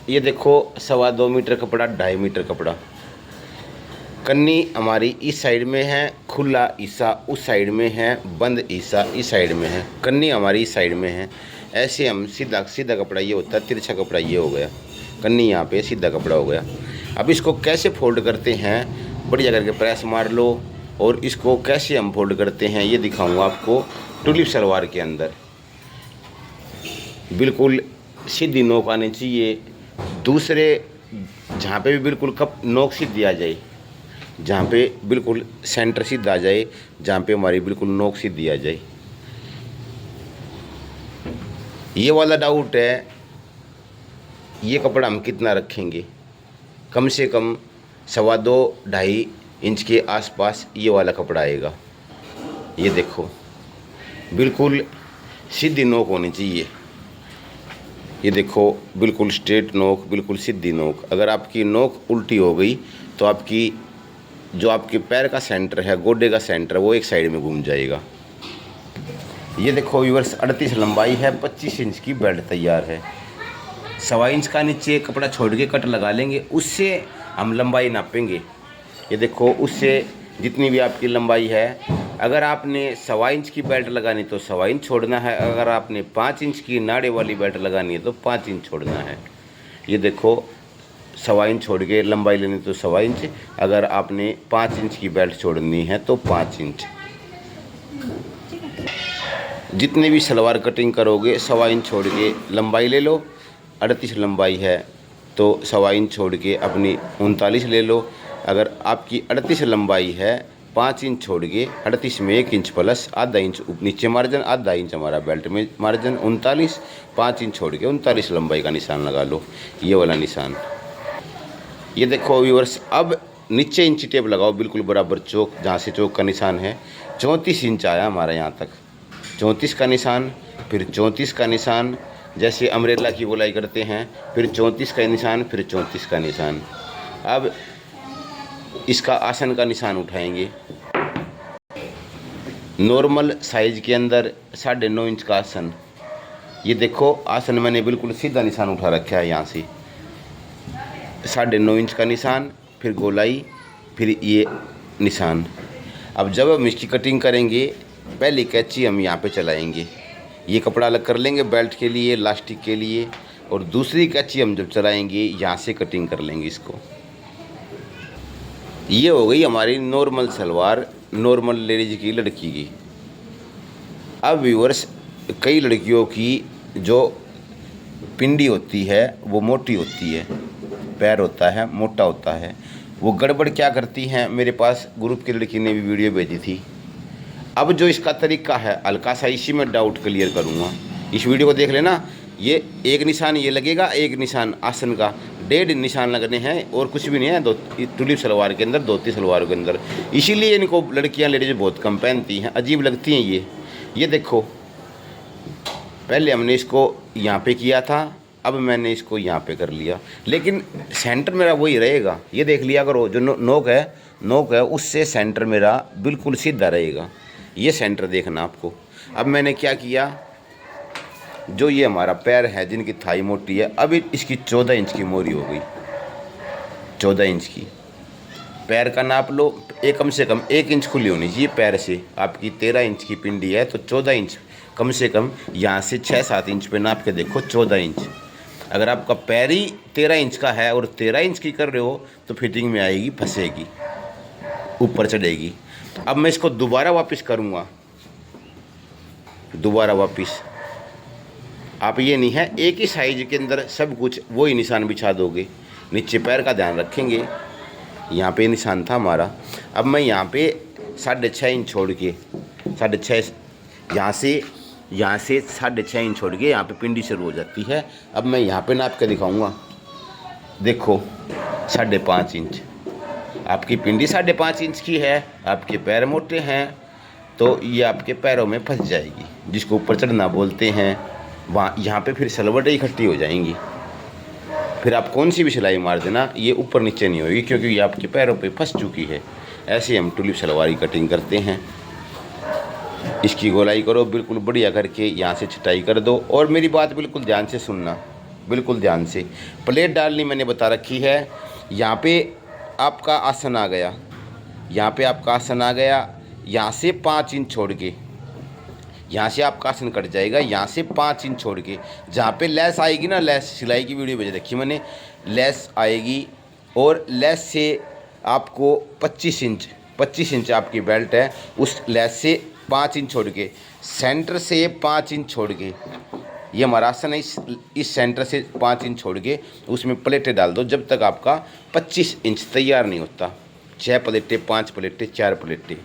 ये देखो 2.25 मीटर कपड़ा, 2.5 मीटर कपड़ा। कन्नी हमारी इस साइड में है, खुला ईसा उस साइड में है, बंद ईसा इस साइड में है। कन्नी हमारी इस साइड में है। ऐसे हम सीधा सीधा कपड़ा ये होता है, तिरछा कपड़ा ये हो गया, कन्नी यहाँ पे सीधा कपड़ा हो गया। अब इसको कैसे फोल्ड करते हैं, बढ़िया करके प्रेस मार लो। और इसको कैसे हम फोल्ड करते हैं ये दिखाऊंगा आपको। टुलिप सलवार के अंदर बिल्कुल सीधी नोक आनी चाहिए। दूसरे जहाँ पे भी बिल्कुल कप नोक सीधी आ जाए, जहाँ पे बिल्कुल सेंटर सीधा आ जाए, जहाँ पे हमारी बिल्कुल नोक सीधी आ जाए। ये वाला डाउट है, ये कपड़ा हम कितना रखेंगे। कम से कम 2.25-2.5 इंच के आसपास ये वाला कपड़ा आएगा। ये देखो बिल्कुल सीधी नोक होनी चाहिए। ये देखो बिल्कुल स्ट्रेट नोक, बिल्कुल सीधी नोक। अगर आपकी नोक उल्टी हो गई तो आपकी जो आपके पैर का सेंटर है, गोडे का सेंटर, वो एक साइड में घूम जाएगा। ये देखो व्यूअर्स 38 लंबाई है, 25 इंच की बेल्ट तैयार है। 1.25 इंच का नीचे कपड़ा छोड़ के कट लगा लेंगे, उससे हम लंबाई नापेंगे। ये देखो उससे जितनी भी आपकी लंबाई है, अगर आपने 1.25 इंच की बेल्ट लगानी तो 1.25 इंच छोड़ना है। अगर आपने 5 इंच की नाड़े वाली बेल्ट लगानी है तो 5 इंच छोड़ना है। ये देखो 1.25 इंच छोड़ के लंबाई लेनी तो 1.25 इंच, अगर आपने 5 इंच की बेल्ट छोड़नी है तो 5 इंच। जितने भी सलवार कटिंग करोगे 1.25 इंच छोड़ के लंबाई ले लो। 38 लंबाई है तो 1.25 इंच छोड़ के अपनी 39 ले लो। अगर आपकी 38 लंबाई है, 5 इंच छोड़ के 38 में 1 इंच प्लस ½ इंच नीचे मार्जिन, ½ इंच हमारा बेल्ट में मार्जिन, 39, 5 इंच छोड़ के 39 लंबाई का निशान लगा लो, ये वाला निशान। ये देखो व्यूअर्स, अब नीचे इंची टेप लगाओ बिल्कुल बराबर चौक, जहाँ से चौक का निशान है। 34 इंच आया हमारा यहाँ तक। 34 का निशान, फिर 34 का निशान, जैसे अम्ब्रेला की गोलाई करते हैं, फिर 34 का निशान, फिर 34 का निशान। अब इसका आसन का निशान उठाएंगे। नॉर्मल साइज के अंदर 9.5 इंच का आसन। ये देखो आसन मैंने बिल्कुल सीधा निशान उठा रखा है, यहाँ से 9.5 इंच का निशान, फिर गोलाई, फिर ये निशान। अब जब हम इसकी कटिंग करेंगे, पहली कैंची हम यहाँ पे चलाएंगे। ये कपड़ा अलग कर लेंगे बेल्ट के लिए, लास्टिक के लिए, और दूसरी कैंची हम जब चलाएंगे यहाँ से कटिंग कर लेंगे इसको। ये हो गई हमारी नॉर्मल सलवार, नॉर्मल लेडीज की, लड़की की। अब व्यूअर्स, कई लड़कियों की जो पिंडी होती है वो मोटी होती है, पैर होता है मोटा होता है। वो गड़बड़ क्या करती हैं, मेरे पास ग्रुप की लड़की ने भी वीडियो भेजी थी। अब जो इसका तरीका है, हल्का सा इसी में डाउट क्लियर करूँगा, इस वीडियो को देख लेना। ये एक निशान ये लगेगा, एक निशान आसन का, 1.5 निशान लगने हैं, और कुछ भी नहीं है दो टुलिप सलवार के अंदर, धोती सलवार के अंदर। इसीलिए इनको लड़कियां लेडीज बहुत कम पहनती हैं, अजीब लगती हैं ये देखो, पहले हमने इसको यहाँ पे किया था, अब मैंने इसको यहाँ पे कर लिया, लेकिन सेंटर मेरा वही रहेगा। ये देख लिया करो, जो नोक है उससे सेंटर मेरा बिल्कुल सीधा रहेगा। ये सेंटर देखना आपको। अब मैंने क्या किया, जो ये हमारा पैर है, जिनकी थाई मोटी है, अब इसकी 14 इंच की मोरी हो गई। 14 इंच की पैर का नाप लो। कम से कम 1 इंच खुली होनी चाहिए पैर से। आपकी 13 इंच की पिंडी है तो 14 इंच कम से कम, यहाँ से 6-7 इंच पे नाप के देखो 14 इंच। अगर आपका पैर ही 13 इंच का है और 13 इंच की कर रहे हो तो फिटिंग में आएगी, फंसेगी, ऊपर चढ़ेगी। अब मैं इसको दोबारा वापस करूँगा, दोबारा वापस। आप ये नहीं है एक ही साइज के अंदर सब कुछ वही निशान बिछा दोगे। नीचे पैर का ध्यान रखेंगे, यहाँ पे निशान था हमारा। अब मैं यहाँ पे 6.5 इंच छोड़ के, 6.5 यहाँ से 6.5 इंच छोड़ के यहाँ पे पिंडी शुरू हो जाती है। अब मैं यहाँ पे नाप के दिखाऊंगा, देखो 5.5 इंच। आपकी पिंडी 5.5 इंच की है, आपके पैर मोटे हैं तो ये आपके पैरों में फंस जाएगी, जिसको ऊपर चढ़ना बोलते हैं। वहाँ यहाँ पे फिर सलवटें इकट्ठी हो जाएंगी। फिर आप कौन सी भी सिलाई मार देना, ये ऊपर नीचे नहीं होगी, क्योंकि ये आपके पैरों पे फंस चुकी है। ऐसे हम टुलिप सलवार की कटिंग करते हैं। इसकी गोलाई करो बिल्कुल बढ़िया करके, यहाँ से छटाई कर दो। और मेरी बात बिल्कुल ध्यान से सुनना, बिल्कुल ध्यान से। प्लेट डालनी मैंने बता रखी है। यहाँ पे आपका आसन आ गया, यहाँ पे आपका आसन आ गया। यहाँ से 5 इंच छोड़ के, यहाँ से आपका आसन कट जाएगा, यहाँ से 5 इंच छोड़ के जहाँ पे लेस आएगी ना, लेस सिलाई की वीडियो भेज रखी मैंने, लेस आएगी और लेस से आपको 25 इंच आपकी बेल्ट है, उस लेस से 5 इंच छोड़ के, सेंटर से 5 इंच छोड़ के, ये हमारा आसन है, इस सेंटर से 5 इंच छोड़ के उसमें प्लेटें डाल दो जब तक आपका 25 इंच तैयार नहीं होता। 6 प्लेटें, 5 प्लेटें, 4 प्लेटें।